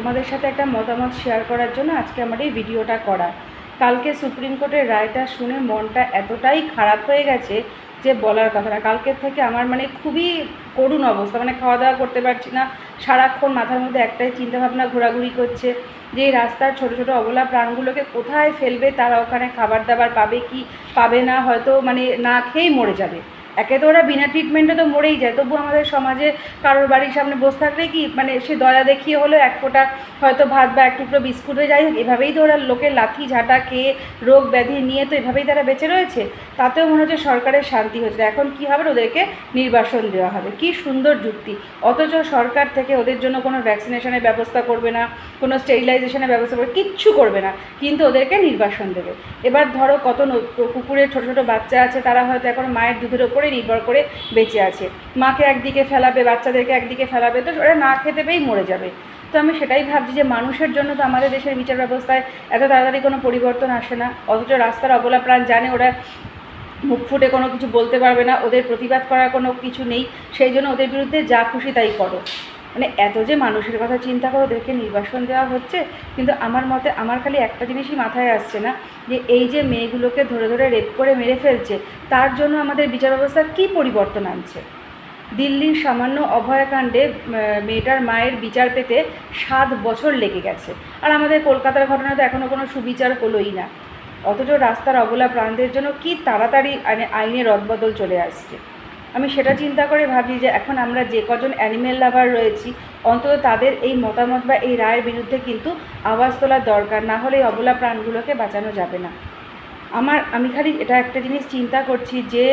আপনাদের সাথে একটা মতামত শেয়ার করার জন্য আজকে আমার এই ভিডিওটা করা। কালকে সুপ্রিম কোর্টের রায়টা শুনে মনটা এতটাই খারাপ হয়ে গেছে যে বলার কথা না। কালকের থেকে আমার খুবই করুণ অবস্থা, খাওয়া দাওয়া করতে পারছি না, সারাক্ষণ মাথার মধ্যে একটাই চিন্তাভাবনা ঘোরাঘুরি করছে যে এই রাস্তার ছোটো ছোটো অবলা প্রাণগুলোকে কোথায় ফেলবে, তারা ওখানে খাবার দাবার পাবে কি পাবে না, হয়তো না খেয়েই মরে যাবে। একে তো ওরা বিনা ট্রিটমেন্টে তো মরেই যায়, তবু আমাদের সমাজে কারোর বাড়ির সামনে বসে থাকলে কি সে দয়া দেখিয়ে হলো এক ফোঁটা হয়তো ভাত বা এক টুকরো বিস্কুট হয়ে যাই হোক, এভাবেই তো ওরা লোকের লাথি ঝাঁটা খেয়ে রোগ ব্যাধি নিয়ে তো এভাবেই তারা বেঁচে রয়েছে। তাতেও মনে হচ্ছে সরকারের শান্তি হচ্ছে। এখন কি হবে, ওদেরকে নির্বাসন দেওয়া হবে। কি সুন্দর যুক্তি! অথচ সরকার থেকে ওদের জন্য কোনো ভ্যাকসিনেশনের ব্যবস্থা করবে না, কোনো স্টেরিলাইজেশনের ব্যবস্থা করবে, কিচ্ছু করবে না, কিন্তু ওদেরকে নির্বাসন দেবে। এবার ধরো কত কুকুরের ছোটো ছোটো বাচ্চা আছে, তারা হয়তো এখন মায়ের দুধের ওপরে নির্ভর করে বেঁচে আছে। মাকে একদিকে ফেলাবে, বাচ্চাদেরকে একদিকে ফেলাবে, তো ওরা না খেতে পেয়েই মরে যাবে। তো আমি সেটাই ভাবছি যে মানুষের জন্য তো আমাদের দেশের বিচার ব্যবস্থায় এত তাড়াতাড়ি কোনো পরিবর্তন আসে না, অথচ রাস্তার অবলা প্রাণ জানে ওরা মুখ ফুটে কোনো কিছু বলতে পারবে না, ওদের প্রতিবাদ করার কোনো কিছু নেই, সেই জন্য ওদের বিরুদ্ধে যা খুশি তাই করো। এত যে মানুষের কথা চিন্তা করে ওদেরকে নির্বাসন দেওয়া হচ্ছে। কিন্তু আমার মতে আমার খালি একটা জিনিসই মাথায় আসছে না, যে এই যে মেয়েগুলোকে ধরে ধরে রেপ করে মেরে ফেলছে, তার জন্য আমাদের বিচার ব্যবস্থার কী পরিবর্তন আনছে। দিল্লির সামান্য অভয়াকাণ্ডে মেয়েটার মায়ের বিচার পেতে 7 বছর লেগে গেছে, আর আমাদের কলকাতার ঘটনা তো এখনও কোনো সুবিচার হলোই না। অথচ রাস্তার অবলা প্রাণদের জন্য কি তাড়াতাড়ি আইনের রদবদল চলে আসছে। আমি সেটা চিন্তা করে ভাবি যে এখন আমরা যে কজন অ্যানিমেল লাভার রয়েছি, অন্তত তাদের এই মতামত বা এই রায়ের বিরুদ্ধে কিন্তু আওয়াজ তোলার দরকার, না হলে এই অবলা প্রাণগুলোকে বাঁচানো যাবে না। আমি খালি এটা একটা জিনিস চিন্তা করছি যে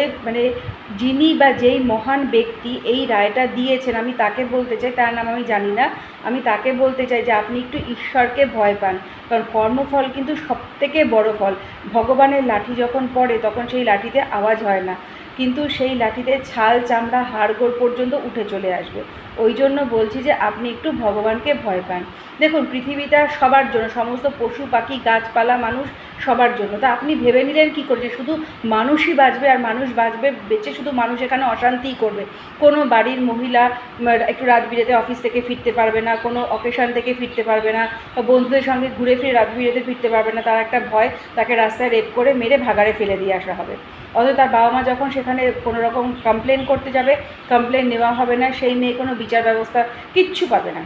যিনি বা যেই মহান ব্যক্তি এই রায়টা দিয়েছেন, আমি তাকে বলতে চাই, তার নাম আমি জানি না, আমি তাকে বলতে চাই যে আপনি একটু ঈশ্বরকে ভয় পান, কারণ কর্মফল কিন্তু সবথেকে বড় ফল। ভগবানের লাঠি যখন পড়ে তখন সেই লাঠিতে আওয়াজ হয় না, কিন্তু সেই লাঠিতে ছাল চামড়া হাড়গোড় পর্যন্ত উঠে চলে আসবে। ওই জন্য বলছি যে আপনি একটু ভগবানকে ভয় পান। দেখুন, পৃথিবীটা সবার জন্য, সমস্ত পশু পাখি গাছপালা মানুষ সবার জন্য। তা আপনি ভেবে নিলেন কী করে যে শুধু মানুষই বাঁচবে, আর মানুষ বাঁচবে বেঁচে শুধু মানুষ এখানে অশান্তিই করবে। কোনো বাড়ির মহিলা একটু রাত বিরেতে অফিস থেকে ফিরতে পারবে না, কোনো অকেশন থেকে ফিরতে পারবে না, বা বন্ধুদের সঙ্গে ঘুরে ফিরে রাত বিরেতে ফিরতে পারবে না, তার একটা ভয়, তাকে রাস্তায় রেপ করে মেরে ভাগাড়ে ফেলে দিয়ে আসা হবে। অথচ তার বাবা মা যখন সেখানে কোনো রকম কমপ্লেন করতে যাবে, কমপ্লেন নেওয়া হবে না, সেই মেয়ে কোনো বিচার ব্যবস্থা কিচ্ছু পাবে না।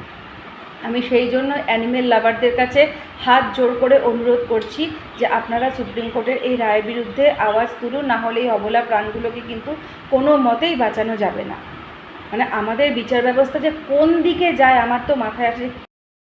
আমি সেই জন্য অ্যানিমেল লাভারদের কাছে হাত জোর করে অনুরোধ করছি যে আপনারা সুপ্রিম কোর্টের এই রায়ের বিরুদ্ধে আওয়াজ তুলুন, না হলে এই অবলা প্রাণগুলোকে কিন্তু কোনো মতেই বাঁচানো যাবে না। আমাদের বিচার ব্যবস্থা যে কোন দিকে যায় আমার তো মাথায় আসে।